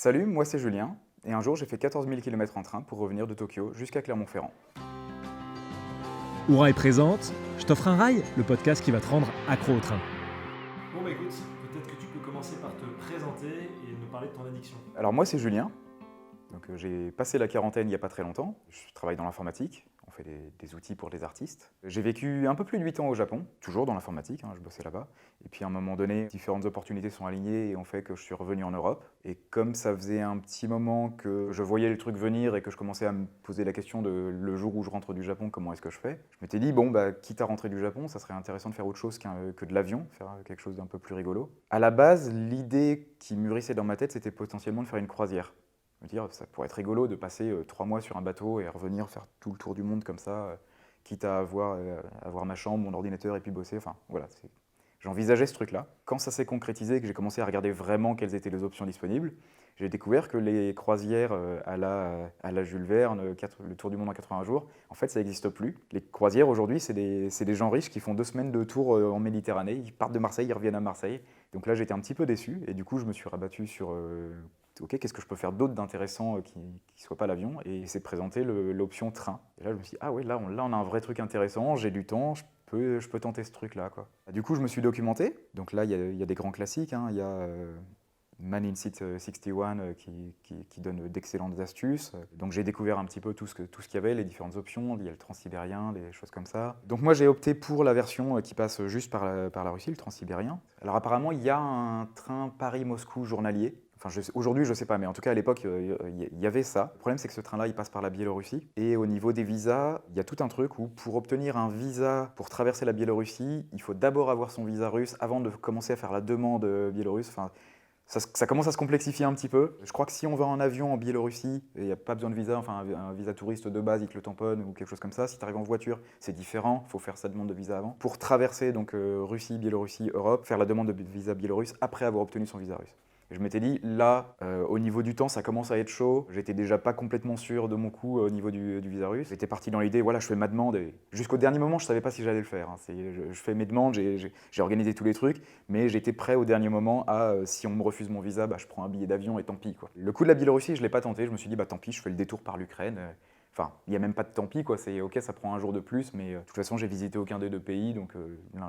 Salut, moi c'est Julien, et un jour j'ai fait 14 000 km en train pour revenir de Tokyo jusqu'à Clermont-Ferrand. Oura est présente, Je t'offre un rail, le podcast qui va te rendre accro au train. Bon bah écoute, peut-être que tu peux commencer par te présenter et nous parler de ton addiction. Alors moi c'est Julien, j'ai passé la quarantaine il n'y a pas très longtemps, je travaille dans l'informatique, on fait des outils pour des artistes. J'ai vécu un peu plus de 8 ans au Japon, toujours dans l'informatique, je bossais là-bas. Et puis à un moment donné, différentes opportunités sont alignées et ont fait que je suis revenu en Europe. Et comme ça faisait un petit moment que je voyais le truc venir et que je commençais à me poser la question de le jour où je rentre du Japon, comment est-ce que je fais, je m'étais dit, quitte à rentrer du Japon, ça serait intéressant de faire autre chose que de l'avion, faire quelque chose d'un peu plus rigolo. À la base, l'idée qui mûrissait dans ma tête, c'était potentiellement de faire une croisière. Me dire, ça pourrait être rigolo de passer 3 mois sur un bateau et revenir faire tout le tour du monde comme ça, quitte à avoir ma chambre, mon ordinateur et puis bosser. Enfin, voilà, j'envisageais ce truc-là. Quand ça s'est concrétisé, que j'ai commencé à regarder vraiment quelles étaient les options disponibles, j'ai découvert que les croisières à la Jules Verne, le tour du monde en 80 jours, en fait, ça n'existe plus. Les croisières aujourd'hui, c'est des gens riches qui font 2 semaines de tour en Méditerranée. Ils partent de Marseille, ils reviennent à Marseille. Donc là, j'étais un petit peu déçu et du coup, je me suis rabattu sur ok, qu'est-ce que je peux faire d'autre d'intéressant qui ne soit pas l'avion? Et c'est présenté l'option train. Et là, je me suis dit, ah ouais, là, on a un vrai truc intéressant, j'ai du temps, je peux tenter ce truc-là, quoi. Du coup, je me suis documenté. Donc là, il y a des grands classiques. Il y a Man in Seat 61 qui donne d'excellentes astuces. Donc j'ai découvert un petit peu tout ce qu'il y avait, les différentes options. Il y a le transsibérien, des choses comme ça. Donc moi, j'ai opté pour la version qui passe juste par la Russie, le transsibérien. Alors apparemment, il y a un train Paris-Moscou journalier. Enfin, aujourd'hui, je ne sais pas, mais en tout cas, à l'époque, il y avait ça. Le problème, c'est que ce train-là, il passe par la Biélorussie. Et au niveau des visas, il y a tout un truc où, pour obtenir un visa pour traverser la Biélorussie, il faut d'abord avoir son visa russe avant de commencer à faire la demande biélorusse. Enfin, ça commence à se complexifier un petit peu. Je crois que si on va en avion en Biélorussie, il n'y a pas besoin de visa, enfin un visa touriste de base, il te le tamponne ou quelque chose comme ça. Si tu arrives en voiture, c'est différent, il faut faire sa demande de visa avant. Pour traverser donc Russie, Biélorussie, Europe, faire la demande de visa biélorusse après avoir obtenu son visa russe. Et je m'étais dit, là, au niveau du temps, ça commence à être chaud. J'étais déjà pas complètement sûr de mon coup au niveau du visa russe. J'étais parti dans l'idée, voilà, je fais ma demande. Et jusqu'au dernier moment, je savais pas si j'allais le faire. Je fais mes demandes, j'ai organisé tous les trucs, mais j'étais prêt au dernier moment à, si on me refuse mon visa, je prends un billet d'avion et tant pis, quoi. Le coup de la Biélorussie, je l'ai pas tenté. Je me suis dit, tant pis, je fais le détour par l'Ukraine. Enfin, il n'y a même pas de tant pis, quoi. C'est ok, ça prend un jour de plus, mais de toute façon, j'ai visité aucun des deux pays, donc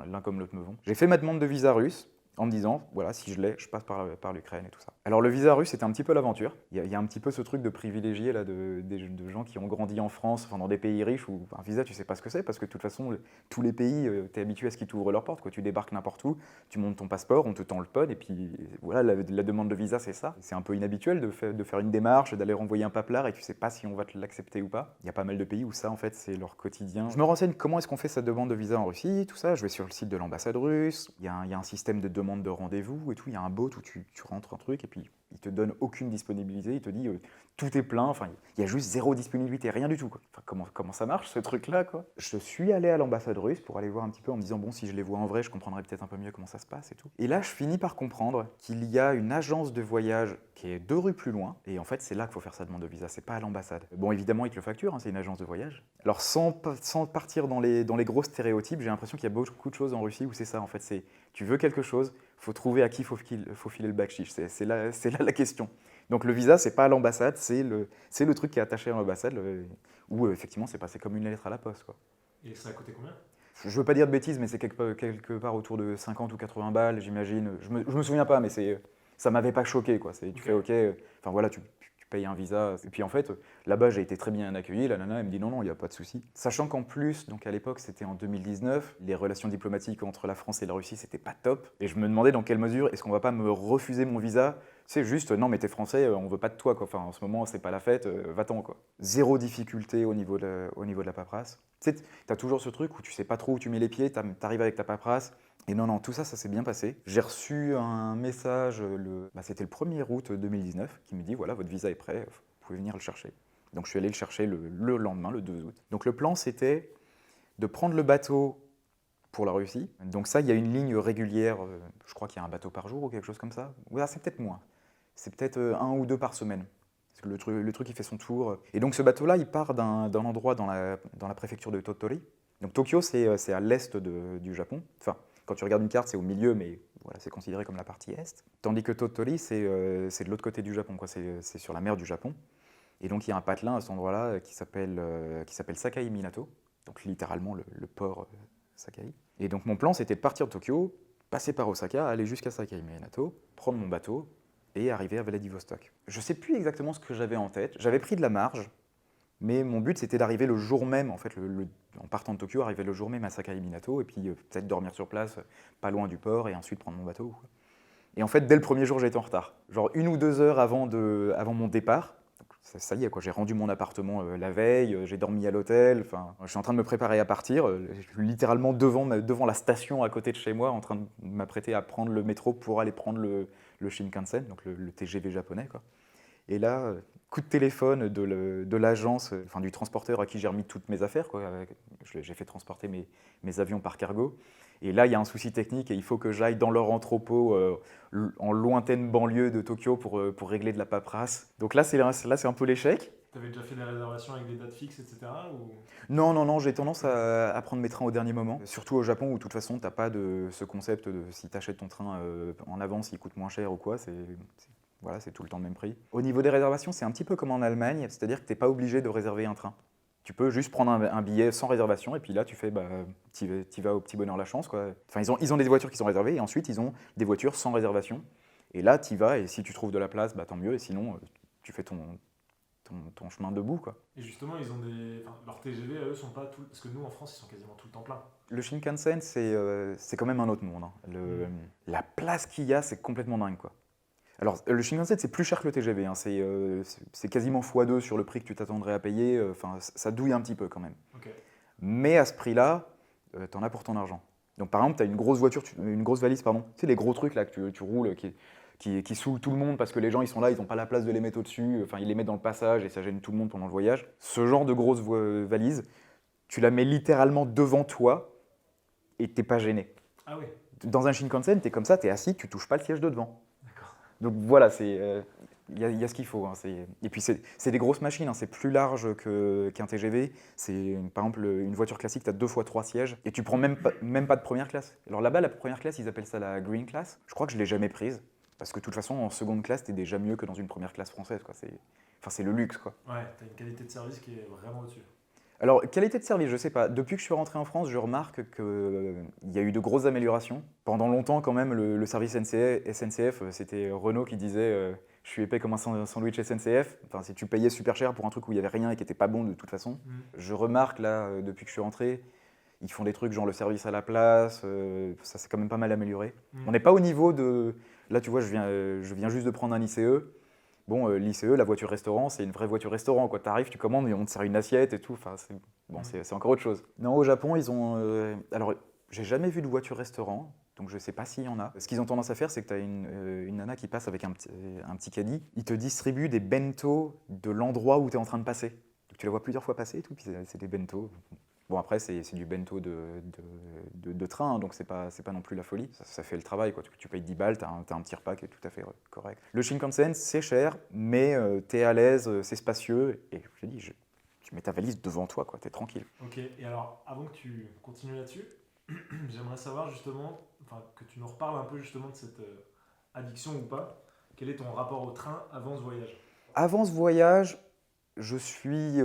l'un comme l'autre me vont. J'ai fait ma demande de visa russe en me disant, voilà, si je l'ai, je passe par l'Ukraine et tout ça. Alors le visa russe, c'était un petit peu l'aventure. Il y a un petit peu ce truc de privilégié là, de gens qui ont grandi en France, enfin, dans des pays riches où un visa, tu sais pas ce que c'est, parce que de toute façon, tous les pays, tu es habitué à ce qu'ils t'ouvrent leurs portes, quoi. Tu débarques n'importe où, tu montes ton passeport, on te tend le pod, et puis voilà, la demande de visa, c'est ça. C'est un peu inhabituel de faire une démarche, d'aller renvoyer un paplard, et tu sais pas si on va te l'accepter ou pas. Il y a pas mal de pays où ça, en fait, c'est leur quotidien. Je me renseigne comment est-ce qu'on fait sa demande de visa en Russie, tout ça. Je vais sur le site de l'ambassade russe, il y a un système de demande de rendez-vous et tout, il y a un bot où tu rentres un truc et puis il te donne aucune disponibilité, il te dit tout est plein, enfin il y a juste zéro disponibilité, rien du tout, quoi. Enfin, comment ça marche ce truc-là, quoi. Je suis allé à l'ambassade russe pour aller voir un petit peu en me disant bon, si je les vois en vrai, je comprendrai peut-être un peu mieux comment ça se passe et tout. Et là, je finis par comprendre qu'il y a une agence de voyage qui est 2 rues plus loin et en fait c'est là qu'il faut faire sa demande de visa, c'est pas à l'ambassade. Bon, évidemment, ils te le facturent, c'est une agence de voyage. Alors sans partir dans les gros stéréotypes, j'ai l'impression qu'il y a beaucoup de choses en Russie où c'est ça, en fait, c'est tu veux quelque chose, faut trouver à qui faut filer le bakshish. C'est là la question. Donc le visa, c'est pas à l'ambassade, c'est le truc qui est attaché à l'ambassade, où effectivement c'est passé comme une lettre à la poste, quoi. Et ça a coûté combien? Je veux pas dire de bêtises, mais c'est quelque part autour de 50 ou 80 balles, j'imagine. Je me souviens pas, mais ça m'avait pas choqué, quoi. Tu fais ok, enfin voilà, tu payes un visa. Et puis en fait, là-bas, j'ai été très bien accueilli. La nana, elle me dit non, non, il n'y a pas de souci. Sachant qu'en plus, donc à l'époque, c'était en 2019, les relations diplomatiques entre la France et la Russie, c'était pas top. Et je me demandais dans quelle mesure est-ce qu'on va pas me refuser mon visa. C'est juste, non, mais t'es français, on veut pas de toi, quoi. Enfin, en ce moment, c'est pas la fête, va-t'en, quoi. Zéro difficulté au niveau de la paperasse. Tu sais, t'as toujours ce truc où tu sais pas trop où tu mets les pieds, t'arrives avec ta paperasse. Et non, tout ça, ça s'est bien passé. J'ai reçu un message, c'était le 1er août 2019, qui me dit, voilà, votre visa est prêt, vous pouvez venir le chercher. Donc je suis allé le chercher le lendemain, le 2 août. Donc le plan, c'était de prendre le bateau pour la Russie. Donc ça, il y a une ligne régulière, je crois qu'il y a un bateau par jour ou quelque chose comme ça. Ouais, c'est peut-être moins. C'est peut-être 1 ou 2 par semaine. Parce que le truc, il fait son tour. Et donc ce bateau-là, il part d'un endroit dans la préfecture de Tottori. Donc Tokyo, c'est à l'est du Japon. Enfin, Quand tu regardes une carte, c'est au milieu, mais voilà, c'est considéré comme la partie est. Tandis que Tottori, c'est de l'autre côté du Japon, quoi. C'est sur la mer du Japon. Et donc, il y a un patelin à cet endroit-là qui s'appelle Sakai Minato, donc littéralement le port Sakai. Et donc, mon plan, c'était de partir de Tokyo, passer par Osaka, aller jusqu'à Sakai Minato, prendre mon bateau et arriver à Vladivostok. Je ne sais plus exactement ce que j'avais en tête. J'avais pris de la marge, mais mon but, c'était d'arriver le jour même, en fait, en partant de Tokyo, arriver le jour même à Sakai Minato, et puis peut-être dormir sur place, pas loin du port, et ensuite prendre mon bateau. Et en fait, dès le premier jour, j'étais en retard. Genre 1 ou 2 heures avant mon départ. Ça y est, quoi, j'ai rendu mon appartement la veille, j'ai dormi à l'hôtel, je suis en train de me préparer à partir, je suis littéralement devant la station à côté de chez moi, en train de m'apprêter à prendre le métro pour aller prendre le Shinkansen, donc le TGV japonais, quoi. Et là, coup de téléphone de l'agence, du transporteur à qui j'ai remis toutes mes affaires, quoi. J'ai fait transporter mes avions par cargo. Et là, il y a un souci technique et il faut que j'aille dans leur entrepôt en lointaine banlieue de Tokyo pour régler de la paperasse. Donc là, c'est un peu l'échec. Tu avais déjà fait des réservations avec des dates fixes, etc. ou... Non, j'ai tendance à prendre mes trains au dernier moment. Surtout au Japon où, de toute façon, tu n'as pas ce concept de si tu achètes ton train en avance, il coûte moins cher ou quoi. Voilà, c'est tout le temps le même prix. Au niveau des réservations, c'est un petit peu comme en Allemagne, c'est-à-dire que tu n'es pas obligé de réserver un train. Tu peux juste prendre un billet sans réservation et puis là, tu fais, t'y vas au petit bonheur la chance, quoi. Enfin, ils ont des voitures qui sont réservées et ensuite, ils ont des voitures sans réservation. Et là, t'y vas et si tu trouves de la place, tant mieux. Et sinon, tu fais ton chemin debout, quoi. Et justement, leurs TGV, à eux, sont pas tout... Parce que nous, en France, ils sont quasiment tout le temps pleins. Le Shinkansen, c'est quand même un autre monde, hein. La place qu'il y a, c'est complètement dingue, quoi. Alors, le Shinkansen, c'est plus cher que le TGV, hein. C'est quasiment x2 sur le prix que tu t'attendrais à payer. Ça douille un petit peu quand même. Okay. Mais à ce prix-là, t'en as pour ton argent. Donc, par exemple, tu as une grosse voiture, une grosse valise, pardon. Tu sais, les gros trucs là que tu roules qui saoulent tout le monde parce que les gens, ils sont là, ils n'ont pas la place de les mettre au-dessus. Ils les mettent dans le passage et ça gêne tout le monde pendant le voyage. Ce genre de grosse valise, tu la mets littéralement devant toi et t'es pas gêné. Ah oui. Dans un Shinkansen, t'es comme ça, t'es assis, tu touches pas le siège de devant. Donc voilà, il y a ce qu'il faut, hein. Et puis c'est des grosses machines, hein. C'est plus large qu'un TGV. Par exemple, une voiture classique, tu as 2 fois 3 sièges et tu prends même pas de première classe. Alors là-bas, la première classe, ils appellent ça la green class. Je crois que je ne l'ai jamais prise parce que de toute façon, en seconde classe, tu es déjà mieux que dans une première classe française, quoi. C'est le luxe, quoi. Ouais, tu as une qualité de service qui est vraiment au-dessus. Alors, qualité de service, je sais pas. Depuis que je suis rentré en France, je remarque qu'il y a eu de grosses améliorations. Pendant longtemps, quand même, le service SNCF, c'était Renault qui disait je suis épais comme un sandwich SNCF. Enfin, si tu payais super cher pour un truc où il n'y avait rien et qui n'était pas bon de toute façon. Je remarque, là, depuis que je suis rentré, ils font des trucs genre le service à la place. Ça s'est quand même pas mal amélioré. On n'est pas au niveau de... Là, tu vois, je viens juste de prendre un ICE. Bon, l'ICE, la voiture restaurant, c'est une vraie voiture restaurant, quoi. T'arrives, tu commandes et on te sert une assiette et tout. Enfin, c'est encore autre chose. Non, au Japon, ils ont... alors, j'ai jamais vu de voiture restaurant, donc je sais pas s'il y en a. Ce qu'ils ont tendance à faire, c'est que tu as une nana qui passe avec un petit caddie. Ils te distribuent des bento de l'endroit où tu es en train de passer. Donc, tu la vois plusieurs fois passer et tout, puis c'est des bento. Bon, après, c'est du bento de train, hein, donc c'est pas non plus la folie. Ça fait le travail, quoi. Tu payes 10 balles, t'as un petit repas qui est tout à fait correct. Le Shinkansen, c'est cher, mais t'es à l'aise, c'est spacieux, et je te dis, tu mets ta valise devant toi, quoi, t'es tranquille. Ok, et alors, avant que tu continues là-dessus, j'aimerais savoir justement, que tu nous reparles un peu justement de cette addiction ou pas. Quel est ton rapport au train avant ce voyage ? Avant ce voyage, je suis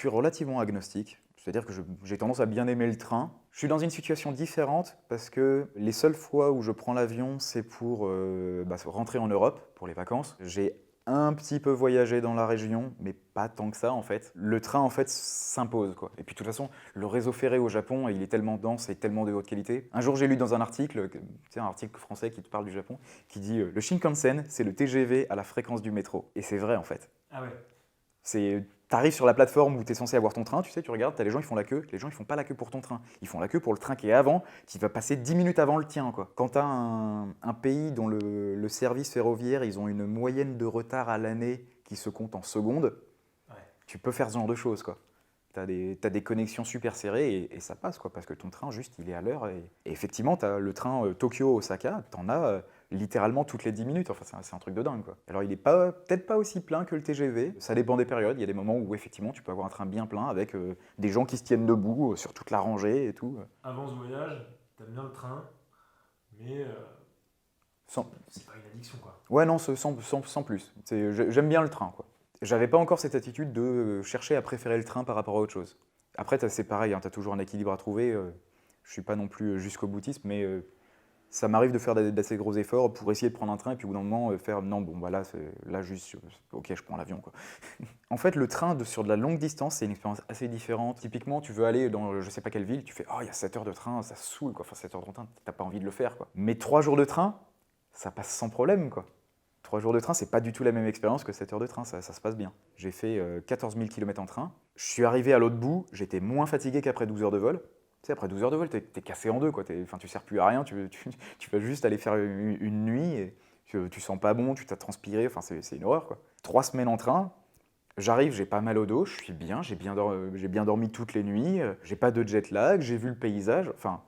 relativement agnostique. C'est-à-dire que j'ai tendance à bien aimer le train. Je suis dans une situation différente parce que les seules fois où je prends l'avion, c'est pour rentrer en Europe, pour les vacances. J'ai un petit peu voyagé dans la région, mais pas tant que ça en fait. Le train en fait s'impose, quoi. Et puis de toute façon, le réseau ferré au Japon, il est tellement dense et tellement de haute qualité. Un jour, j'ai lu dans un article, un article français qui te parle du Japon, qui dit le Shinkansen, c'est le TGV à la fréquence du métro. Et c'est vrai en fait. Ah ouais. T'arrives sur la plateforme où tu es censé avoir ton train, tu sais, tu regardes, t'as les gens, ils font la queue. Les gens, ils font pas la queue pour ton train. Ils font la queue pour le train qui est avant, qui va passer 10 minutes avant le tien, quoi. Quand t'as un pays dont le service ferroviaire, ils ont une moyenne de retard à l'année qui se compte en secondes, ouais, tu peux faire ce genre de choses, quoi. T'as des connexions super serrées et ça passe, quoi, parce que ton train, juste, il est à l'heure. Et effectivement, t'as le train Tokyo-Osaka, t'en as littéralement toutes les 10 minutes. Enfin, c'est un truc de dingue, quoi. Alors, il n'est peut-être pas aussi plein que le TGV. Ça dépend des périodes. Il y a des moments où, effectivement, tu peux avoir un train bien plein avec des gens qui se tiennent debout sur toute la rangée et tout. Avant ce voyage, t'aimes bien le train, mais Sans- c'est pas une addiction, quoi. Ouais, non, sans plus. J'aime bien le train, quoi. J'avais pas encore cette attitude de chercher à préférer le train par rapport à autre chose. Après, c'est pareil, hein, tu as toujours un équilibre à trouver. Je suis pas non plus jusqu'au boutisme, mais ça m'arrive de faire d'assez gros efforts pour essayer de prendre un train et puis au bout d'un moment faire non, bon, bah là juste, ok, je prends l'avion, quoi. En fait, le train sur de la longue distance, c'est une expérience assez différente. Typiquement, tu veux aller dans je sais pas quelle ville, tu fais oh, il y a 7 heures de train, ça saoule, quoi. Enfin, 7 heures de train, t'as pas envie de le faire, quoi. Mais 3 jours de train, ça passe sans problème, quoi. 3 jours de train, c'est pas du tout la même expérience que 7 heures de train, ça se passe bien. J'ai fait 14 000 km en train. Je suis arrivé à l'autre bout, j'étais moins fatigué qu'après 12 heures de vol. Tu sais, après 12 heures de vol, t'es cassé en deux, quoi. Enfin, tu sers plus à rien, tu vas juste aller faire une nuit et tu sens pas bon, tu t'as transpiré, enfin, c'est une horreur, quoi. 3 semaines en train, j'arrive, j'ai pas mal au dos, je suis bien, j'ai bien dormi toutes les nuits, j'ai pas de jet lag, j'ai vu le paysage, enfin,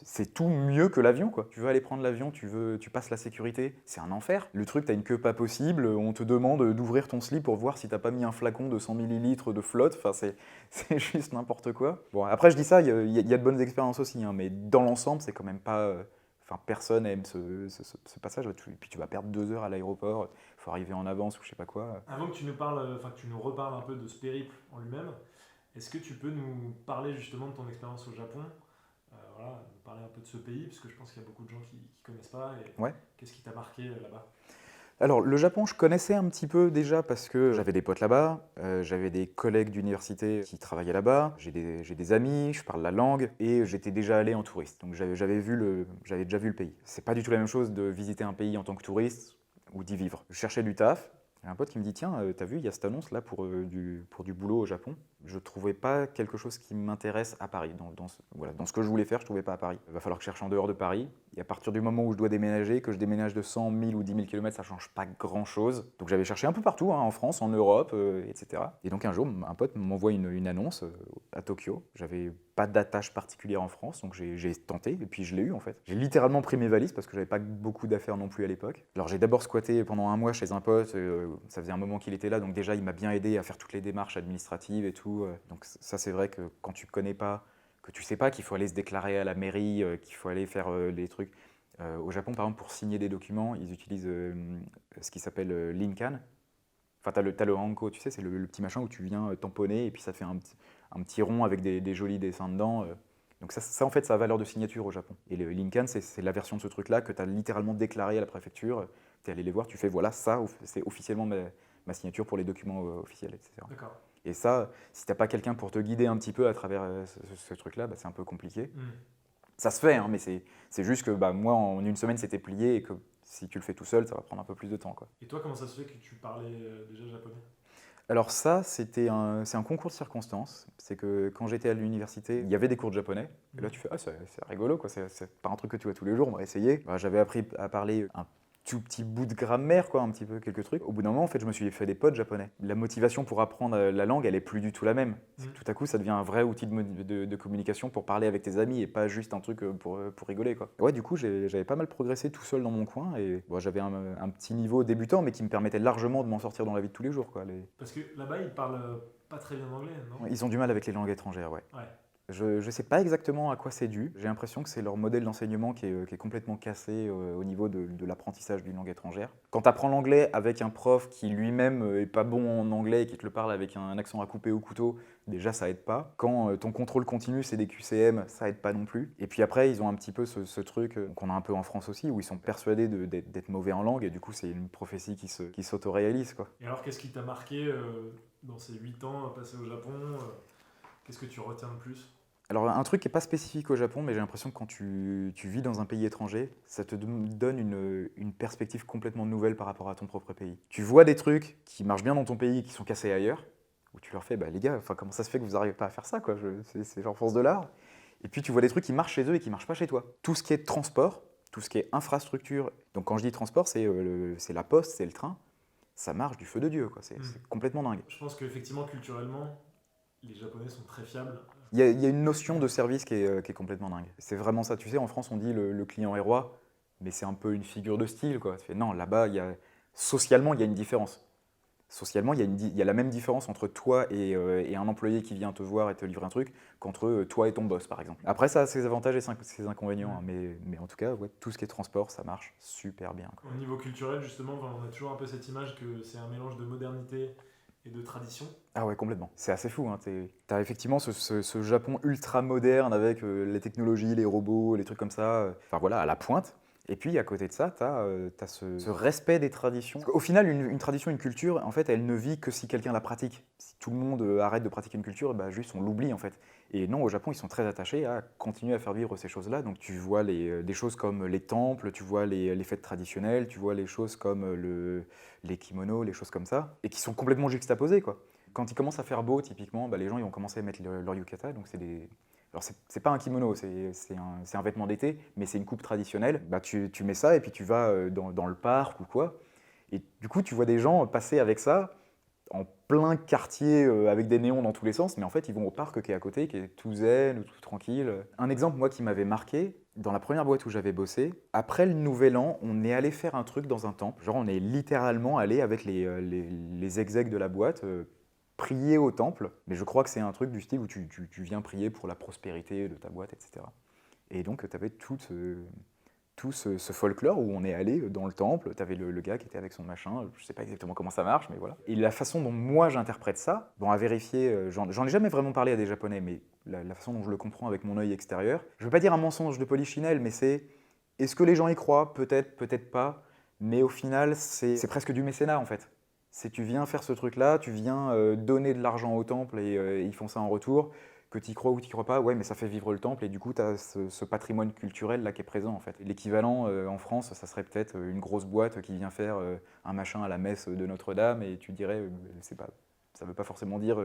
c'est tout mieux que l'avion, quoi. Tu veux aller prendre l'avion, tu passes la sécurité, c'est un enfer. Le truc, t'as une queue pas possible, on te demande d'ouvrir ton slip pour voir si t'as pas mis un flacon de 100 millilitres de flotte, enfin, c'est juste n'importe quoi. Bon, après, je dis ça, il y a de bonnes expériences aussi, hein, mais dans l'ensemble, c'est quand même pas... Enfin, personne aime ce passage, puis tu vas perdre 2 heures à l'aéroport, il faut arriver en avance ou je sais pas quoi. Avant que tu nous parles, enfin que tu nous reparles un peu de ce périple en lui-même, est-ce que tu peux nous parler justement de ton expérience au Japon? Voilà, nous parler un peu de ce pays, parce que je pense qu'il y a beaucoup de gens qui connaissent pas, et Ouais. qu'est-ce qui t'a marqué là-bas? Alors, le Japon, je connaissais un petit peu déjà parce que j'avais des potes là-bas, j'avais des collègues d'université qui travaillaient là-bas, j'ai des amis, je parle la langue et j'étais déjà allé en touriste. Donc j'avais déjà vu le pays. C'est pas du tout la même chose de visiter un pays en tant que touriste ou d'y vivre. Je cherchais du taf. J'ai un pote qui me dit tiens, t'as vu, il y a cette annonce là pour du boulot au Japon. Je trouvais pas quelque chose qui m'intéresse à Paris. Voilà, dans ce que je voulais faire, je trouvais pas à Paris. Il va falloir que je cherche en dehors de Paris. Et à partir du moment où je dois déménager, que je déménage de 100 000 ou 10 000 km, ça change pas grand chose. Donc j'avais cherché un peu partout, hein, en France, en Europe, etc. Et donc un jour, un pote m'envoie une annonce à Tokyo. J'avais pas d'attache particulière en France, donc j'ai tenté et puis je l'ai eu en fait. J'ai littéralement pris mes valises parce que j'avais pas beaucoup d'affaires non plus à l'époque. Alors j'ai d'abord squatté pendant un mois chez un pote, ça faisait un moment qu'il était là, donc déjà il m'a bien aidé à faire toutes les démarches administratives et tout. Donc ça c'est vrai que quand tu connais pas, que tu sais pas qu'il faut aller se déclarer à la mairie, qu'il faut aller faire les trucs. Au Japon par exemple pour signer des documents, ils utilisent ce qui s'appelle l'Inkan. Enfin, t'as le Hanko, tu sais, c'est le petit machin où tu viens tamponner et puis ça te fait un petit rond avec des jolis dessins dedans. Donc ça, en fait, ça a valeur de signature au Japon. Et le Lincoln, c'est la version de ce truc-là que tu as littéralement déclaré à la préfecture. Tu es allé les voir, tu fais voilà, ça, c'est officiellement ma signature pour les documents officiels, etc. D'accord. Et ça, si t'as pas quelqu'un pour te guider un petit peu à travers ce truc-là, bah, c'est un peu compliqué. Ça se fait, hein, mais c'est juste que bah, moi, en une semaine, c'était plié et que si tu le fais tout seul, ça va prendre un peu plus de temps, quoi. Et toi, comment ça se fait que tu parlais déjà japonais? Alors ça, c'est un concours de circonstances. C'est que quand j'étais à l'université, il y avait des cours de japonais. Et là, tu fais, ah, c'est rigolo, quoi. C'est pas un truc que tu vois tous les jours, on va essayer. Bah, j'avais appris à parler un tout petit bout de grammaire, quoi, un petit peu, quelques trucs. Au bout d'un moment, en fait, je me suis fait des potes japonais. La motivation pour apprendre la langue, elle est plus du tout la même. C'est que tout à coup, ça devient un vrai outil de communication pour parler avec tes amis et pas juste un truc pour rigoler, quoi. Ouais, du coup, j'avais pas mal progressé tout seul dans mon coin et bon, j'avais un petit niveau débutant, mais qui me permettait largement de m'en sortir dans la vie de tous les jours, quoi. Parce que là-bas, ils parlent pas très bien anglais, non? Ils ont du mal avec les langues étrangères, ouais. Ouais. Je ne sais pas exactement à quoi c'est dû. J'ai l'impression que c'est leur modèle d'enseignement qui est complètement cassé au niveau de l'apprentissage d'une langue étrangère. Quand tu apprends l'anglais avec un prof qui lui-même est pas bon en anglais et qui te le parle avec un accent à couper au couteau, déjà ça aide pas. Quand ton contrôle continu c'est des QCM, ça aide pas non plus. Et puis après, ils ont un petit peu ce truc qu'on a un peu en France aussi, où ils sont persuadés d'être mauvais en langue et du coup c'est une prophétie qui s'autoréalise, quoi. Et alors, qu'est-ce qui t'a marqué dans ces 8 ans passés au Japon? Qu'est-ce que tu retiens de plus? Alors un truc qui n'est pas spécifique au Japon, mais j'ai l'impression que quand tu vis dans un pays étranger, ça te donne une perspective complètement nouvelle par rapport à ton propre pays. Tu vois des trucs qui marchent bien dans ton pays et qui sont cassés ailleurs, où tu leur fais, bah les gars, comment ça se fait que vous n'arrivez pas à faire ça, quoi, c'est genre force de l'art. Et puis tu vois des trucs qui marchent chez eux et qui ne marchent pas chez toi. Tout ce qui est transport, tout ce qui est infrastructure, donc quand je dis transport, c'est la poste, c'est le train, ça marche du feu de Dieu, quoi, c'est complètement dingue. Je pense qu'effectivement, culturellement, les Japonais sont très fiables. Il y a une notion de service qui est complètement dingue. C'est vraiment ça. Tu sais, en France, on dit le client est roi, mais c'est un peu une figure de style, quoi. Non, là-bas, socialement, il y a une différence. socialement, il y a la même différence entre toi et un employé qui vient te voir et te livrer un truc qu'entre toi et ton boss, par exemple. Après, ça a ses avantages et ses inconvénients, hein, mais en tout cas, ouais, tout ce qui est transport, ça marche super bien, quoi. Au niveau culturel, justement, enfin, on a toujours un peu cette image que c'est un mélange de modernité et de tradition. Ah ouais, complètement. C'est assez fou, hein. T'as effectivement ce Japon ultra moderne avec les technologies, les robots, les trucs comme ça, enfin voilà, à la pointe. Et puis à côté de ça, t'as ce respect des traditions. Au final, une tradition, une culture, en fait, elle ne vit que si quelqu'un la pratique. Si tout le monde arrête de pratiquer une culture, bah, juste on l'oublie en fait. Et non, au Japon, ils sont très attachés à continuer à faire vivre ces choses-là. Donc tu vois des choses comme les temples, tu vois les fêtes traditionnelles, tu vois les choses comme les kimonos, les choses comme ça, et qui sont complètement juxtaposées, quoi. Quand il commence à faire beau, typiquement, bah, les gens ils vont commencer à mettre leur yukata. Donc c'est des... Alors c'est pas un kimono, c'est un vêtement d'été, mais c'est une coupe traditionnelle. Bah, tu mets ça et puis tu vas dans le parc ou quoi. Et du coup, tu vois des gens passer avec ça en plein quartier avec des néons dans tous les sens, mais en fait, ils vont au parc qui est à côté, qui est tout zen, tout tranquille. Un exemple, moi, qui m'avait marqué, dans la première boîte où j'avais bossé, après le Nouvel An, on est allé faire un truc dans un temple. Genre, on est littéralement allé avec les execs de la boîte prier au temple. Mais je crois que c'est un truc du style où tu viens prier pour la prospérité de ta boîte, etc. Et donc, tu avais tout ce folklore où on est allé dans le temple, tu avais le gars qui était avec son machin, je sais pas exactement comment ça marche, mais voilà. Et la façon dont moi j'interprète ça, bon à vérifier, j'en ai jamais vraiment parlé à des Japonais, mais la façon dont je le comprends avec mon œil extérieur, je veux pas dire un mensonge de polichinelle, mais c'est, est-ce que les gens y croient? Peut-être, peut-être pas, mais au final c'est presque du mécénat en fait. C'est tu viens faire ce truc-là, tu viens donner de l'argent au temple et ils font ça en retour. Que tu y crois ou tu y crois pas, ouais, mais ça fait vivre le temple et du coup, tu as ce patrimoine culturel là qui est présent en fait. L'équivalent en France, ça serait peut-être une grosse boîte qui vient faire un machin à la messe de Notre-Dame et tu dirais, c'est pas, ça veut pas forcément dire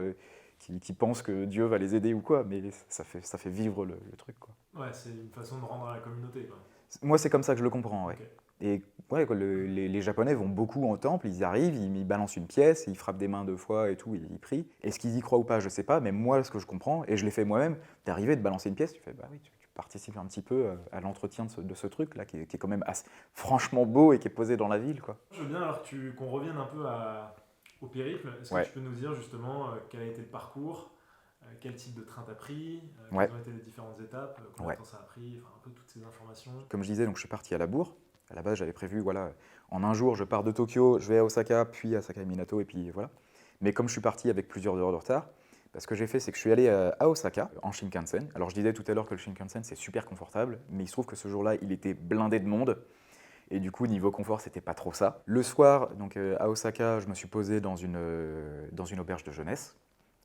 qu'ils pensent que Dieu va les aider ou quoi, mais ça fait vivre le truc, quoi. Ouais, c'est une façon de rendre à la communauté, quoi. Moi, c'est comme ça que je le comprends, ouais. Ok. Et ouais, quoi, les Japonais vont beaucoup en temple, ils arrivent, ils balancent une pièce, ils frappent des mains 2 fois et tout, ils prient. Est-ce qu'ils y croient ou pas, je sais pas, mais moi, ce que je comprends, et je l'ai fait moi-même, d'arriver, de balancer une pièce, tu fais, bah oui, tu participes un petit peu à l'entretien de ce truc-là, qui est quand même franchement beau et qui est posé dans la ville, quoi. Je veux bien alors qu'on revienne un peu au périple. Est-ce que Ouais. tu peux nous dire justement quel a été le parcours, quel type de train t'as pris, Ouais. quelles ont été les différentes étapes, combien de temps ça a pris, enfin un peu toutes ces informations. Comme je disais, donc je suis parti à la bourre. À la base, j'avais prévu, voilà, en un jour, je pars de Tokyo, je vais à Osaka, puis à Sakai-Minato, et puis voilà. Mais comme je suis parti avec plusieurs heures de retard, ce que j'ai fait, c'est que je suis allé à Osaka, en Shinkansen. Alors, je disais tout à l'heure que le Shinkansen, c'est super confortable, mais il se trouve que ce jour-là, il était blindé de monde. Et du coup, niveau confort, c'était pas trop ça. Le soir, donc à Osaka, je me suis posé dans une auberge de jeunesse.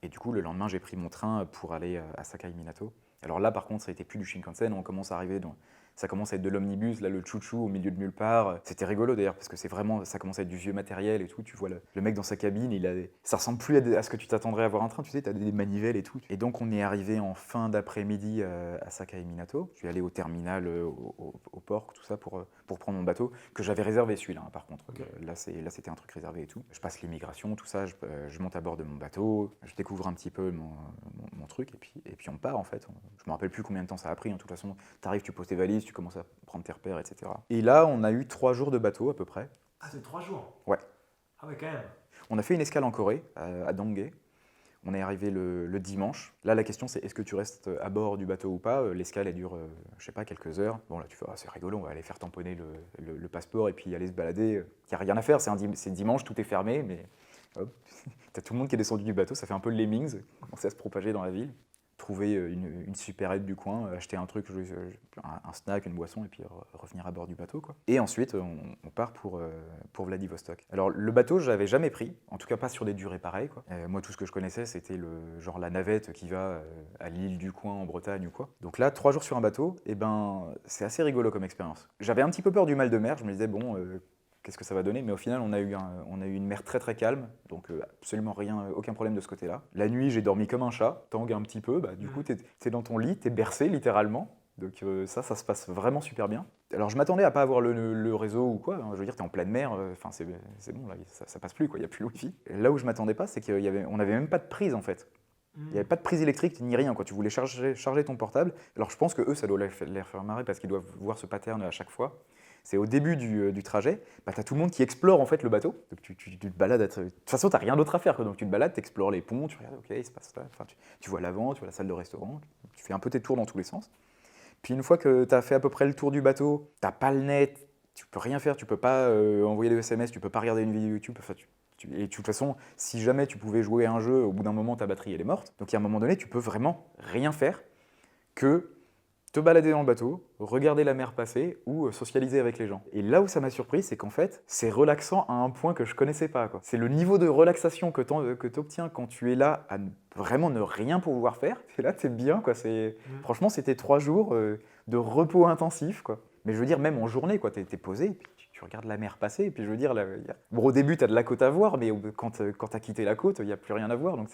Et du coup, le lendemain, j'ai pris mon train pour aller à Sakai-Minato. Alors là, par contre, ça n'était plus du Shinkansen, on commence à arriver dans... Ça commence à être de l'omnibus, là, le chouchou au milieu de nulle part. C'était rigolo d'ailleurs, parce que c'est vraiment, ça commence à être du vieux matériel et tout. Tu vois le mec dans sa cabine, ça ressemble plus à ce que tu t'attendrais à voir un train, tu sais, tu as des manivelles et tout. Et donc, on est arrivé en fin d'après-midi à Sakai-Minato. Je suis allé au terminal, au port, tout ça, pour prendre mon bateau, que j'avais réservé celui-là, hein, par contre. Okay. Là, c'était un truc réservé et tout. Je passe l'immigration, tout ça, je monte à bord de mon bateau, je découvre un petit peu mon truc, et puis on part, en fait. Je me rappelle plus combien de temps ça a pris, en toute façon. Tu arrives, tu poses tes valises, tu commences à prendre tes repères, etc. Et là, on a eu 3 jours de bateau, à peu près. Ah, c'est 3 jours? Ouais. Ah ouais, quand même. On a fait une escale en Corée, à Donghae. On est arrivé le dimanche. Là, la question, c'est est-ce que tu restes à bord du bateau ou pas? L'escale, elle dure, je sais pas, quelques heures. Bon, là, tu fais, ah, c'est rigolo, on va aller faire tamponner le passeport et puis aller se balader. Il n'y a rien à faire, c'est dimanche, tout est fermé, mais hop. T'as tout le monde qui est descendu du bateau, ça fait un peu Lemmings, commencer à se propager dans la ville. Trouver une supérette du coin, acheter un truc, un snack, une boisson, et puis revenir à bord du bateau, quoi. Et ensuite, on part pour Vladivostok. Alors, le bateau, je l'avais jamais pris, en tout cas pas sur des durées pareilles, quoi. Moi, tout ce que je connaissais, c'était genre la navette qui va à l'île du coin en Bretagne ou quoi. Donc là, 3 jours sur un bateau, et ben, c'est assez rigolo comme expérience. J'avais un petit peu peur du mal de mer, je me disais, bon, qu'est-ce que ça va donner? Mais au final, on a eu une mer très très calme, donc absolument rien, aucun problème de ce côté-là. La nuit, j'ai dormi comme un chat, tangue un petit peu, du coup, t'es dans ton lit, t'es bercé littéralement. Donc ça se passe vraiment super bien. Alors je m'attendais à pas avoir le réseau ou quoi, hein. Je veux dire, t'es en pleine mer, c'est bon, là, ça passe plus, quoi. Il n'y a plus le wifi. Et là où je m'attendais pas, c'est qu'on n'avait même pas de prise en fait. Il n'y avait pas de prise électrique ni rien, quoi. Tu voulais charger ton portable. Alors je pense que eux, ça doit les faire marrer parce qu'ils doivent voir ce pattern à chaque fois. C'est au début du trajet, bah, tu as tout le monde qui explore en fait le bateau. Donc tu te balades. De toute façon, tu n'as rien d'autre à faire, quoi. Donc tu te balades, tu explores les ponts, tu regardes, ok, il se passe ça. Enfin, tu vois l'avant, tu vois la salle de restaurant, tu fais un peu tes tours dans tous les sens. Puis une fois que tu as fait à peu près le tour du bateau, tu n'as pas le net, tu peux rien faire, tu peux pas envoyer des SMS, tu peux pas regarder une vidéo YouTube. Enfin, et de toute façon, si jamais tu pouvais jouer à un jeu, au bout d'un moment, ta batterie elle est morte. Donc à un moment donné, tu peux vraiment rien faire que te balader dans le bateau, regarder la mer passer ou socialiser avec les gens. Et là où ça m'a surpris, c'est qu'en fait, c'est relaxant à un point que je connaissais pas, quoi. C'est le niveau de relaxation que tu obtiens quand tu es là à vraiment ne rien pouvoir faire. Et là, tu es bien, quoi. Franchement, c'était 3 jours de repos intensif, quoi. Mais je veux dire, même en journée, quoi, tu es posé, et puis tu regardes la mer passer, et puis je veux dire, bon, au début, tu as de la côte à voir, mais quand tu as quitté la côte, il n'y a plus rien à voir. Donc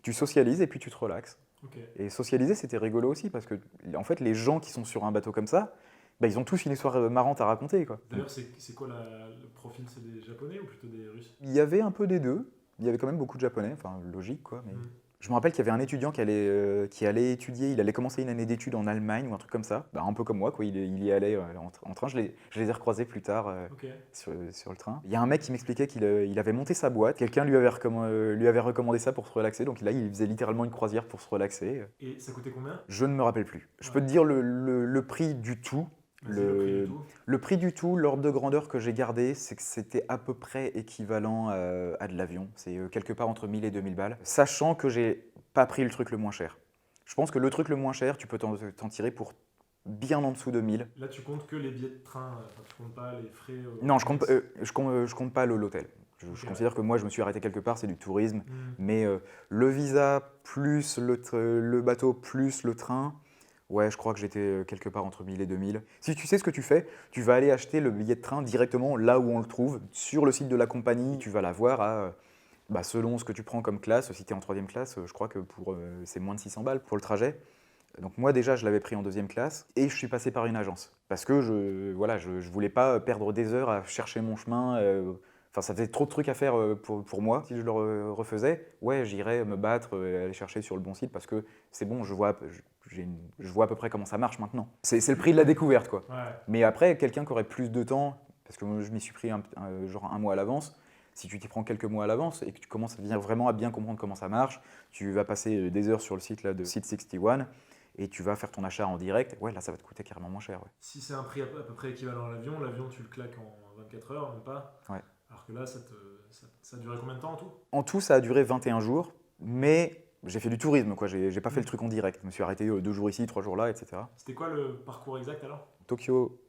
tu socialises et puis tu te relaxes. Okay. Et socialiser, c'était rigolo aussi, parce que en fait, les gens qui sont sur un bateau comme ça, bah, ils ont tous une histoire marrante à raconter, quoi. D'ailleurs, c'est quoi le profil? C'est des Japonais ou plutôt des Russes? Il y avait un peu des deux. Il y avait quand même beaucoup de Japonais, enfin logique, quoi. Mais... Je me rappelle qu'il y avait un étudiant qui allait étudier, il allait commencer une année d'études en Allemagne ou un truc comme ça, bah, un peu comme moi, quoi. Il y allait en train, je les ai recroisés plus tard Okay. sur le train. Il y a un mec qui m'expliquait qu'il avait monté sa boîte, quelqu'un lui avait recommandé ça pour se relaxer, donc là il faisait littéralement une croisière pour se relaxer. Et ça coûtait combien? Je ne me rappelle plus. Je peux te dire le prix du tout. Le prix du tout, l'ordre de grandeur que j'ai gardé, c'est que c'était à peu près équivalent à de l'avion. C'est quelque part entre 1000 et 2000 balles, sachant que j'ai pas pris le truc le moins cher. Je pense que le truc le moins cher, tu peux t'en tirer pour bien en dessous de 1000. Là, tu comptes que les billets de train, tu comptes pas les frais. Non, je compte pas l'hôtel. Je considère que moi, je me suis arrêté quelque part, c'est du tourisme, mais le visa plus le bateau plus le train. Ouais, je crois que j'étais quelque part entre 1000 et 2000. Si tu sais ce que tu fais, tu vas aller acheter le billet de train directement là où on le trouve, sur le site de la compagnie. Tu vas l'avoir selon ce que tu prends comme classe. Si tu es en 3e classe, je crois que c'est moins de 600 balles pour le trajet. Donc moi déjà, je l'avais pris en 2e classe et je suis passé par une agence. Parce que je voulais pas perdre des heures à chercher mon chemin. Enfin, ça faisait trop de trucs à faire pour moi. Si je le refaisais, ouais, j'irais me battre, aller chercher sur le bon site parce que c'est bon, je vois à peu près comment ça marche maintenant. C'est le prix de la découverte, quoi. Ouais. Mais après, quelqu'un qui aurait plus de temps, parce que moi, je m'y suis pris genre un mois à l'avance, si tu t'y prends quelques mois à l'avance et que tu commences vraiment à bien comprendre comment ça marche, tu vas passer des heures sur le site là, de Site 61 et tu vas faire ton achat en direct, ouais, là, ça va te coûter carrément moins cher. Ouais. Si c'est un prix à peu près équivalent à l'avion, tu le claques en 24 heures, même pas. Ouais. Alors que là, ça a duré combien de temps en tout? En tout, ça a duré 21 jours, mais j'ai fait du tourisme, quoi. J'ai pas fait le truc en direct. Je me suis arrêté 2 jours ici, 3 jours là, etc. C'était quoi le parcours exact alors? Tokyo,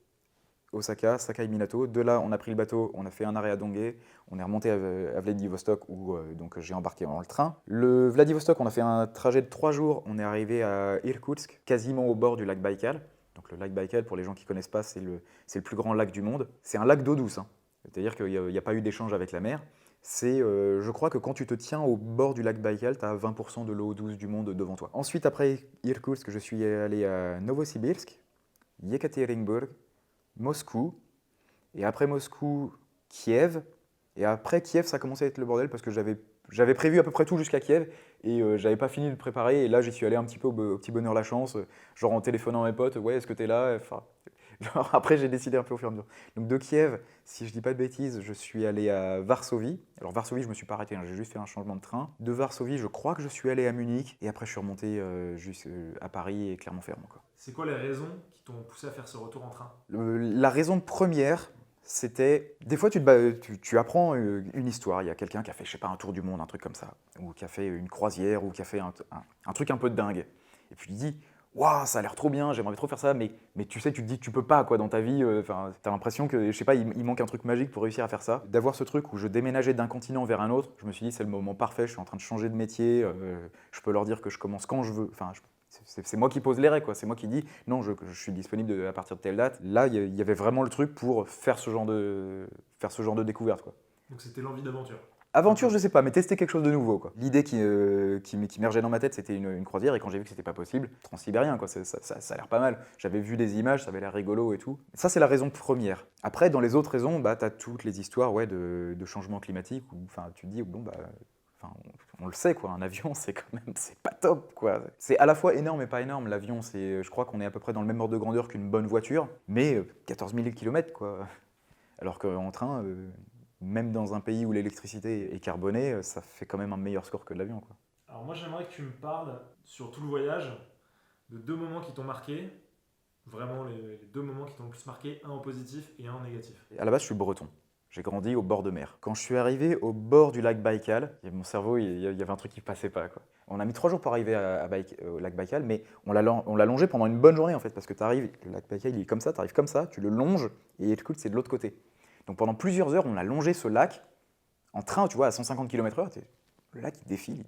Osaka, Sakai Minato. De là, on a pris le bateau, on a fait un arrêt à Donghae, on est remonté à Vladivostok où donc j'ai embarqué dans le train. Le Vladivostok, on a fait un trajet de 3 jours, on est arrivé à Irkoutsk, quasiment au bord du lac Baïkal. Donc le lac Baïkal, pour les gens qui ne connaissent pas, c'est le plus grand lac du monde. C'est un lac d'eau douce, hein. C'est-à-dire qu'il n'y a pas eu d'échange avec la mer. Je crois que quand tu te tiens au bord du lac Baïkal, tu as 20% de l'eau douce du monde devant toi. Ensuite, après Irkoutsk, je suis allé à Novosibirsk, Yekaterinburg, Moscou, et après Moscou, Kiev. Et après Kiev, ça a commencé à être le bordel parce que j'avais prévu à peu près tout jusqu'à Kiev et j'avais pas fini de préparer. Et là, j'y suis allé un petit peu au petit bonheur la chance, genre en téléphonant à mes potes, ouais, est-ce que t'es là? Enfin, genre, après, j'ai décidé un peu au fur et à mesure. Donc de Kiev, si je dis pas de bêtises, je suis allé à Varsovie. Alors Varsovie, je me suis pas arrêté, hein, j'ai juste fait un changement de train. De Varsovie, je crois que je suis allé à Munich et après je suis remonté à Paris et Clermont-Ferrand. C'est quoi les raisons qui t'ont poussé à faire ce retour en train? La raison première, c'était, des fois tu apprends une histoire, il y a quelqu'un qui a fait, je sais pas, un tour du monde, un truc comme ça, ou qui a fait une croisière, ou qui a fait un truc un peu de dingue. Et puis tu te dis, waouh, ça a l'air trop bien, j'aimerais trop faire ça, mais tu sais, tu te dis que tu peux pas, quoi, dans ta vie. T'as l'impression que, je sais pas, il manque un truc magique pour réussir à faire ça. D'avoir ce truc où je déménageais d'un continent vers un autre, je me suis dit, c'est le moment parfait, je suis en train de changer de métier, je peux leur dire que je commence quand je veux. Enfin, c'est moi qui pose les règles, quoi. C'est moi qui dis, non, je suis disponible à partir de telle date. Là, il y avait vraiment le truc pour faire ce genre de découverte, quoi. Donc c'était l'envie d'aventure. Aventure, je sais pas, mais tester quelque chose de nouveau, quoi. L'idée qui m'émergeait dans ma tête, c'était une croisière, et quand j'ai vu que c'était pas possible, transsibérien, quoi, ça a l'air pas mal. J'avais vu des images, ça avait l'air rigolo et tout. Ça, c'est la raison première. Après, dans les autres raisons, t'as toutes les histoires, ouais, de changement climatique, où tu te dis, bon, Enfin, on le sait, quoi, un avion, c'est quand même, c'est pas top, quoi. C'est à la fois énorme et pas énorme, l'avion, je crois qu'on est à peu près dans le même ordre de grandeur qu'une bonne voiture, mais 14 000 km, quoi. Alors qu'en train, même dans un pays où l'électricité est carbonée, ça fait quand même un meilleur score que de l'avion, quoi. Alors moi j'aimerais que tu me parles sur tout le voyage de 2 moments qui t'ont marqué, vraiment les 2 moments qui t'ont le plus marqué, un en positif et un en négatif. À la base, je suis breton. J'ai grandi au bord de mer. Quand je suis arrivé au bord du lac Baïkal, mon cerveau, il y avait un truc qui passait pas, quoi. On a mis 3 jours pour arriver au lac Baïkal, mais on l'a longé pendant une bonne journée, en fait, parce que tu arrives, le lac Baïkal, il est comme ça, tu arrives comme ça, tu le longes, et écoute, c'est de l'autre côté. Donc pendant plusieurs heures, on a longé ce lac en train, tu vois, à 150 km/h. Le lac, il défile,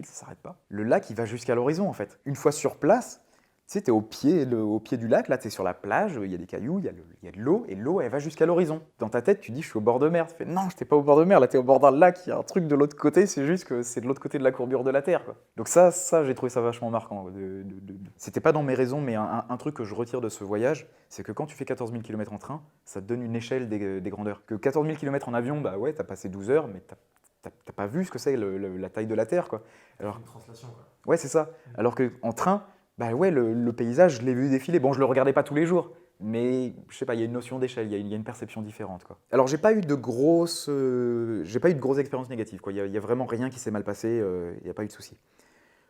ça s'arrête pas. Le lac, il va jusqu'à l'horizon, en fait. Une fois sur place, tu sais, t'es au pied du lac, là, t'es sur la plage, il y a des cailloux, il y a de l'eau, et l'eau, elle va jusqu'à l'horizon. Dans ta tête, tu dis, je suis au bord de mer. Tu fais, non, je t'ai pas au bord de mer, là, t'es au bord d'un lac, il y a un truc de l'autre côté, c'est juste que c'est de l'autre côté de la courbure de la Terre, quoi. Donc ça, j'ai trouvé ça vachement marquant. C'était pas dans mes raisons, mais un truc que je retire de ce voyage, c'est que quand tu fais 14 000 km en train, ça te donne une échelle des grandeurs. Que 14 000 km en avion, bah ouais, t'as passé 12 heures, mais t'as pas vu ce que c'est la taille de la Terre, quoi. Alors, Une translation, quoi. ouais, c'est ça. Alors qu'en train, bah ouais, le paysage, je l'ai vu défiler. Bon, je le regardais pas tous les jours, mais je sais pas, il y a une notion d'échelle, il y a une perception différente, quoi. Alors, j'ai pas eu de grosses expériences négatives, quoi. Il y a vraiment rien qui s'est mal passé, il n'y a pas eu de souci.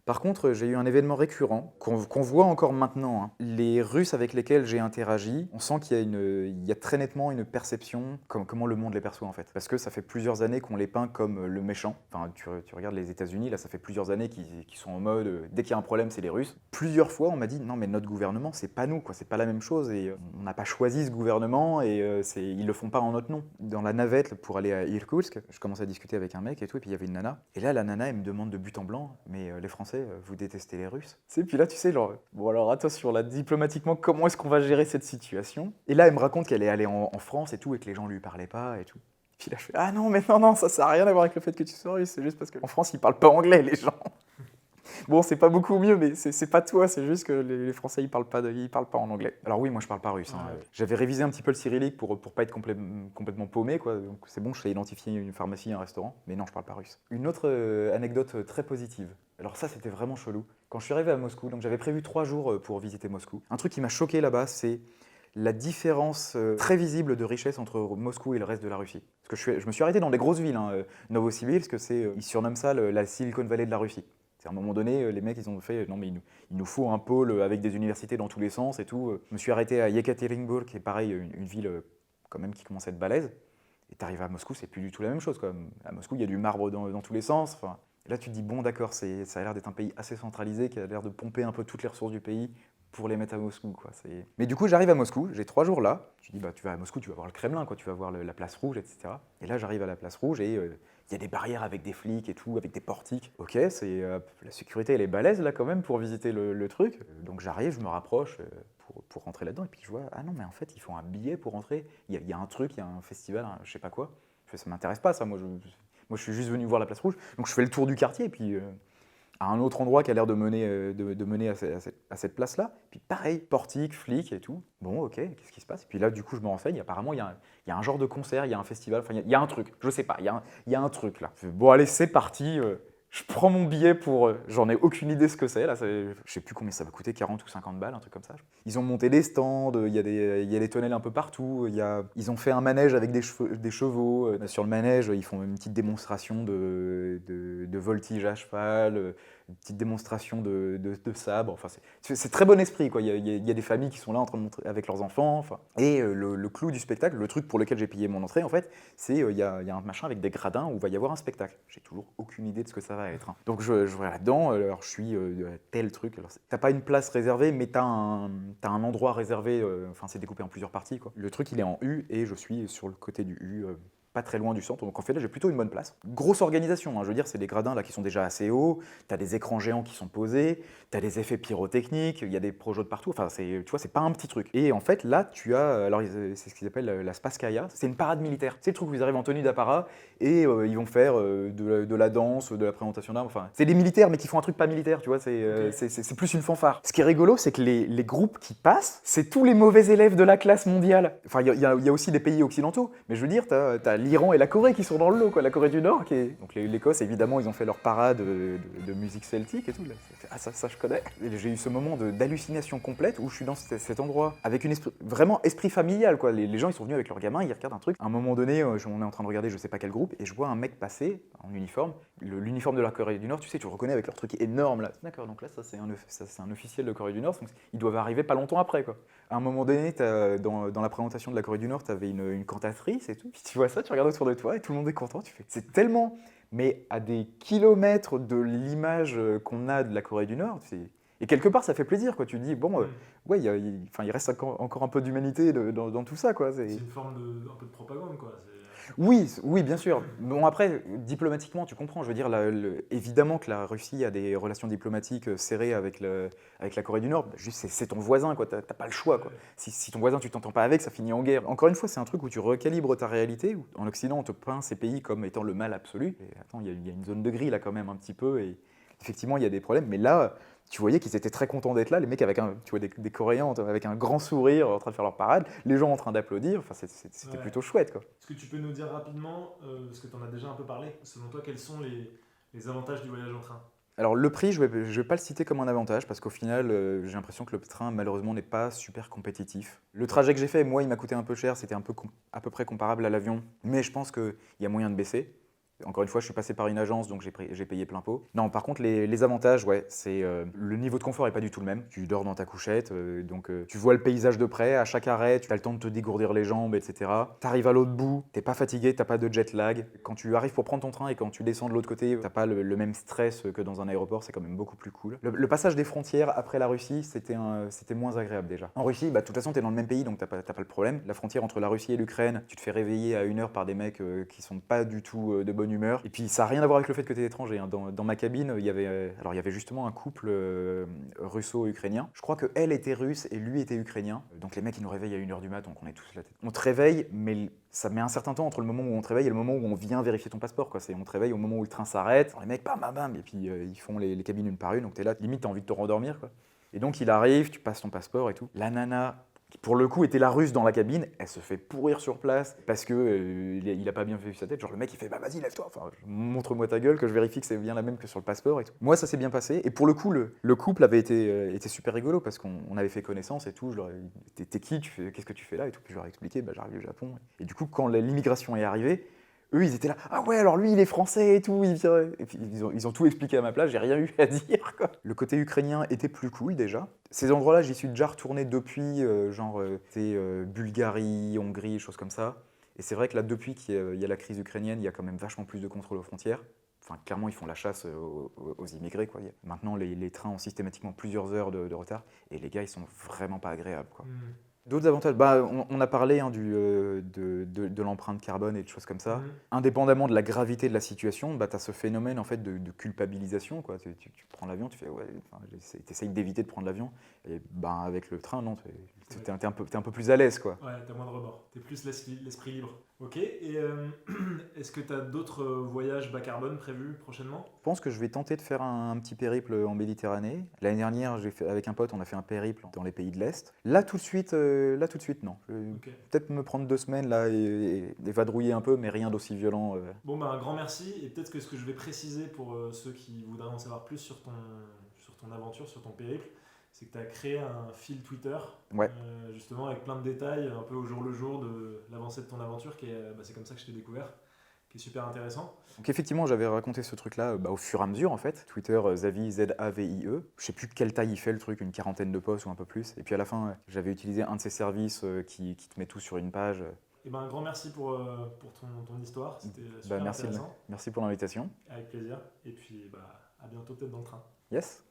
Par contre, j'ai eu un événement récurrent qu'on voit encore maintenant, hein. Les Russes avec lesquels j'ai interagi, on sent qu'il y a très nettement une perception, comment le monde les perçoit en fait. Parce que ça fait plusieurs années qu'on les peint comme le méchant. Enfin, tu regardes les États-Unis, là, ça fait plusieurs années qu'ils sont en mode dès qu'il y a un problème, c'est les Russes. Plusieurs fois, on m'a dit non, mais notre gouvernement, c'est pas nous, quoi, c'est pas la même chose et on n'a pas choisi ce gouvernement et ils le font pas en notre nom. Dans la navette pour aller à Irkoutsk, je commence à discuter avec un mec et tout, et puis il y avait une nana. Et là, la nana, elle me demande de but en blanc, mais les Français, vous détestez les Russes. Puis là, tu sais, genre, bon alors attention, là, diplomatiquement, comment est-ce qu'on va gérer cette situation? Et là, elle me raconte qu'elle est allée en France et tout, et que les gens lui parlaient pas et tout. Puis là, je fais, ah non, mais non, ça n'a rien à voir avec le fait que tu sois russe, c'est juste parce qu'en France, ils parlent pas anglais, les gens. Bon, c'est pas beaucoup mieux, mais c'est pas toi, c'est juste que les Français, ils parlent pas en anglais. Alors oui, moi, je parle pas russe, hein. J'avais révisé un petit peu le cyrillique pour pas être complètement paumé, quoi. Donc c'est bon, je sais identifier une pharmacie, un restaurant, mais non, je parle pas russe. Une autre anecdote très positive. Alors ça, c'était vraiment chelou. Quand je suis arrivé à Moscou, donc j'avais prévu 3 jours pour visiter Moscou. Un truc qui m'a choqué là-bas, c'est la différence très visible de richesse entre Moscou et le reste de la Russie. Parce que je me suis arrêté dans des grosses villes, hein, Novosibirsk, parce que ils surnomment ça la Silicon Valley de la Russie. À un moment donné, les mecs, ils ont fait non mais il nous faut un pôle avec des universités dans tous les sens et tout. Je me suis arrêté à Yekaterinbourg, qui est pareil, une ville quand même qui commence à être balèze. Et tu arrives à Moscou, c'est plus du tout la même chose, quoi. À Moscou, il y a du marbre dans tous les sens. Enfin, et là, tu te dis bon, d'accord, ça a l'air d'être un pays assez centralisé, qui a l'air de pomper un peu toutes les ressources du pays pour les mettre à Moscou, quoi. Mais du coup, j'arrive à Moscou, j'ai 3 jours là. Je dis bah tu vas à Moscou, tu vas voir le Kremlin, quoi. Tu vas voir la place rouge, etc. Et là, j'arrive à la place rouge et il y a des barrières avec des flics et tout, avec des portiques. Ok, la sécurité, elle est balèze là quand même pour visiter le truc. Donc j'arrive, je me rapproche pour rentrer là-dedans et puis je vois, ah non mais en fait ils font un billet pour rentrer. Il y a un truc, il y a un festival, je sais pas quoi. Ça m'intéresse pas ça, moi je suis juste venu voir la place rouge. Donc je fais le tour du quartier et puis à un autre endroit qui a l'air de mener à cette place-là. Puis pareil, portique, flic et tout. Bon, ok, qu'est-ce qui se passe? Et puis là, du coup, je me renseigne. Apparemment, il y a un genre de concert, il y a un festival, enfin, il y a un truc. Je sais pas, il y a un truc là. Bon, allez, c'est parti. Je prends mon billet pour... j'en ai aucune idée ce que c'est. Là, je sais plus combien ça va coûter, 40 ou 50 balles, un truc comme ça. Ils ont monté des stands, il y a des tonnelles un peu partout. Ils ont fait un manège avec des chevaux. Sur le manège, ils font une petite démonstration de voltige à cheval, une petite démonstration de sabre. Enfin, c'est très bon esprit, quoi. Il y a des familles qui sont là en train de montrer avec leurs enfants. Enfin. Et le clou du spectacle, le truc pour lequel j'ai payé mon entrée, en fait, c'est il y a un machin avec des gradins où il va y avoir un spectacle. J'ai toujours aucune idée de ce que ça va être, hein. Donc je vais là-dedans, alors je suis tel truc. T'as pas une place réservée, mais t'as un endroit réservé, enfin c'est découpé en plusieurs parties, quoi. Le truc il est en U et je suis sur le côté du U, pas très loin du centre, donc en fait là j'ai plutôt une bonne place. Grosse organisation, hein, je veux dire, c'est des gradins là qui sont déjà assez hauts, t'as des écrans géants qui sont posés, t'as des effets pyrotechniques, il y a des projets de partout, enfin tu vois, c'est pas un petit truc. Et en fait là tu as, alors c'est ce qu'ils appellent la Spasskaya, c'est une parade militaire. C'est le truc où ils arrivent en tenue d'apparat et ils vont faire de la danse, de la présentation d'armes, enfin c'est des militaires mais qui font un truc pas militaire, tu vois, c'est plus une fanfare. Ce qui est rigolo, c'est que les groupes qui passent, c'est tous les mauvais élèves de la classe mondiale. Enfin il y a aussi des pays occidentaux, mais je veux dire, t'as l'Iran et la Corée qui sont dans le lot, quoi. La Corée du Nord qui est... Donc l'Écosse, évidemment, ils ont fait leur parade de musique celtique et tout. Là. Ah, ça, je connais. Et j'ai eu ce moment d'hallucination complète où je suis dans cet endroit avec vraiment esprit familial, quoi. Les gens, ils sont venus avec leurs gamins, ils regardent un truc. À un moment donné, on est en train de regarder je sais pas quel groupe et je vois un mec passer en uniforme. L'uniforme de la Corée du Nord, tu sais, tu le reconnais avec leur truc énorme là. D'accord, donc là, ça c'est un officiel de Corée du Nord, donc ils doivent arriver pas longtemps après, quoi. À un moment donné, dans la présentation de la Corée du Nord, tu avais une cantatrice et tout. Puis tu vois ça, tu regardes autour de toi et tout le monde est content. Tu fais, c'est tellement, mais à des kilomètres de l'image qu'on a de la Corée du Nord. Et quelque part, ça fait plaisir, quoi. Tu te dis, bon, ouais, il reste encore un peu d'humanité dans tout ça, quoi. C'est une forme un peu de propagande, quoi. Oui, bien sûr. Bon, après, diplomatiquement, tu comprends. Je veux dire, évidemment que la Russie a des relations diplomatiques serrées avec la Corée du Nord. Juste, c'est ton voisin, quoi. T'as pas le choix, quoi. Si ton voisin, tu t'entends pas avec, ça finit en guerre. Encore une fois, c'est un truc où tu recalibres ta réalité. Où, en Occident, on te peint ces pays comme étant le mal absolu. Et attends, il y a une zone de gris, là, quand même, un petit peu. Et effectivement, il y a des problèmes. Mais là, tu voyais qu'ils étaient très contents d'être là, les mecs avec tu vois, des Coréens avec un grand sourire en train de faire leur parade, les gens en train d'applaudir, enfin, c'était plutôt chouette, quoi. Est-ce que tu peux nous dire rapidement, parce que tu en as déjà un peu parlé, selon toi, quels sont les avantages du voyage en train? Alors le prix, je vais pas le citer comme un avantage, parce qu'au final, j'ai l'impression que le train, malheureusement, n'est pas super compétitif. Le trajet que j'ai fait, moi, il m'a coûté un peu cher, c'était à peu près comparable à l'avion, mais je pense qu'il y a moyen de baisser. Encore une fois, je suis passé par une agence, donc j'ai payé plein pot. Non, par contre, les avantages, ouais, c'est le niveau de confort n'est pas du tout le même. Tu dors dans ta couchette, donc tu vois le paysage de près. À chaque arrêt, tu as le temps de te dégourdir les jambes, etc. Tu arrives à l'autre bout, t'es pas fatigué, t'as pas de jet lag. Quand tu arrives pour prendre ton train et quand tu descends de l'autre côté, t'as pas le même stress que dans un aéroport, c'est quand même beaucoup plus cool. Le passage des frontières après la Russie, c'était moins agréable déjà. En Russie, bah, de toute façon, t'es dans le même pays, donc t'as pas le problème. La frontière entre la Russie et l'Ukraine, tu te fais réveiller à 1h par des mecs qui sont pas du tout de bonne humeur. Et puis ça n'a rien à voir avec le fait que tu es étranger. Hein. Dans ma cabine, il y avait justement un couple russo-ukrainien. Je crois qu'elle était russe et lui était ukrainien. Donc les mecs, ils nous réveillent à 1h du mat, donc on est tous la tête. On te réveille, mais ça met un certain temps entre le moment où on te réveille et le moment où on vient vérifier ton passeport, quoi. On te réveille au moment où le train s'arrête. Les mecs, bam, bam, bam, et puis ils font les cabines une par une. Donc tu es là, limite, tu as envie de te rendormir, quoi. Et donc il arrive, tu passes ton passeport et tout. La nana, qui pour le coup était la russe dans la cabine, elle se fait pourrir sur place parce que il a pas bien vu sa tête. Genre le mec il fait bah vas-y lève-toi, enfin, montre-moi ta gueule que je vérifie que c'est bien la même que sur le passeport et tout. Moi ça s'est bien passé et pour le coup le couple avait été super rigolo parce qu'on avait fait connaissance et tout. Je leur ai dit t'es qui, qu'est-ce que tu fais là et tout. Puis je leur ai expliqué bah j'arrive du Japon et du coup quand l'immigration est arrivée, eux, ils étaient là, ah ouais, alors lui, il est français et tout. Et puis, ils ont tout expliqué à ma place, j'ai rien eu à dire, quoi. Le côté ukrainien était plus cool déjà. Ces endroits-là, j'y suis déjà retourné depuis, Bulgarie, Hongrie, choses comme ça. Et c'est vrai que là, depuis qu'il y a la crise ukrainienne, il y a quand même vachement plus de contrôle aux frontières. Enfin, clairement, ils font la chasse aux immigrés, quoi. Maintenant, les trains ont systématiquement plusieurs heures de retard. Et les gars, ils sont vraiment pas agréables, quoi. D'autres avantages, bah, on a parlé hein, de l'empreinte carbone et de choses comme ça. Indépendamment de la gravité de la situation, bah, tu as ce phénomène en fait, de culpabilisation. Quoi. Tu prends l'avion, tu fais ouais, tu essayes d'éviter de prendre l'avion. Et bah, avec le train, non, t'es un peu plus à l'aise. Quoi. Ouais, t'as moins de rebord. T'es plus l'esprit libre. Ok, et est-ce que tu as d'autres voyages bas carbone prévus prochainement? Je pense que je vais tenter de faire un petit périple en Méditerranée. L'année dernière, avec un pote, on a fait un périple dans les pays de l'Est. Là, tout de suite, non. Je vais peut-être me prendre 2 semaines là, et vadrouiller un peu, mais rien d'aussi violent. Bon, bah, un grand merci. Et peut-être que ce que je vais préciser pour ceux qui voudraient en savoir plus sur ton aventure, sur ton périple, c'est que tu as créé un fil Twitter, ouais. Justement avec plein de détails, un peu au jour le jour de l'avancée de ton aventure, c'est comme ça que je t'ai découvert, qui est super intéressant. Donc effectivement, j'avais raconté ce truc-là au fur et à mesure en fait. Twitter, Zavi, Z-A-V-I-E. Je sais plus quelle taille il fait le truc, une 40aine de posts ou un peu plus. Et puis à la fin, j'avais utilisé un de ces services qui te met tout sur une page. Et ben, un grand merci pour ton histoire, c'était super intéressant. Merci pour l'invitation. Avec plaisir. Et puis à bientôt peut-être dans le train. Yes.